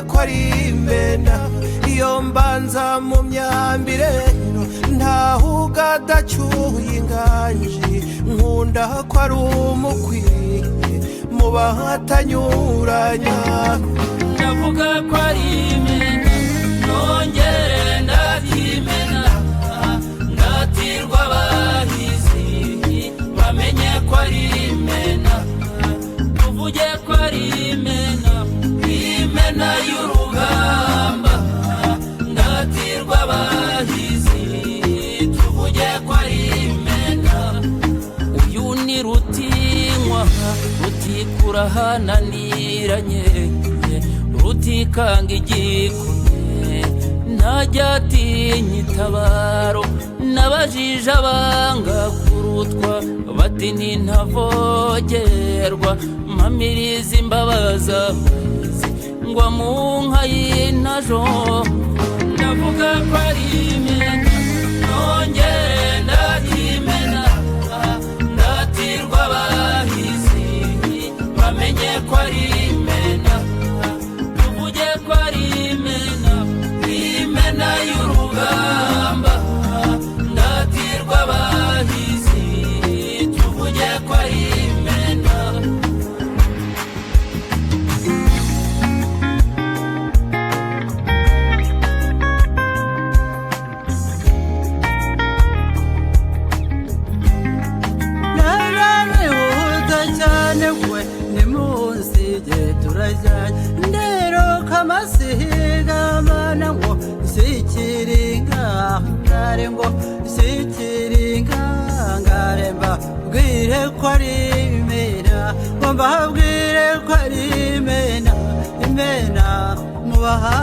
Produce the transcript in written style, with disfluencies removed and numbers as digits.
ko ari imena iyo mbanza mu myambire ntaho ugadacyuye inganji nkunda ko ari umukwiye mu bahatanyuranya ndavuga ko ari imena nongere ndatimena ndatirwa abahizi bamenye ko ari imena tuvuge ko ari imena imena y'urugamba ndatirwa abahizi tuvuge ko ari imena uyu ni Rutinywa rutikura hananiranye rutikanga igikomye ntajya atinya itabaro n'abajije abanga kurutwa bati ntavogerwa mpamiriza imbabaza ngwa mu nka y'intajo ndavuga ko ari imena nongere ndatimena ndatirwa abahizi bamenye ko ari imena tuvuge ko ari imena imena y'urugamba ndatirwa abahizi tuvuge ko ari imena narabihuta cyane kwe ni munsi igihe turajyanye ndero kamasiga mana ngo sikiringa ngare ngo sikiringa ngare mbabwire ko ari imena ngo mbabwire ko ari imena imena mubaha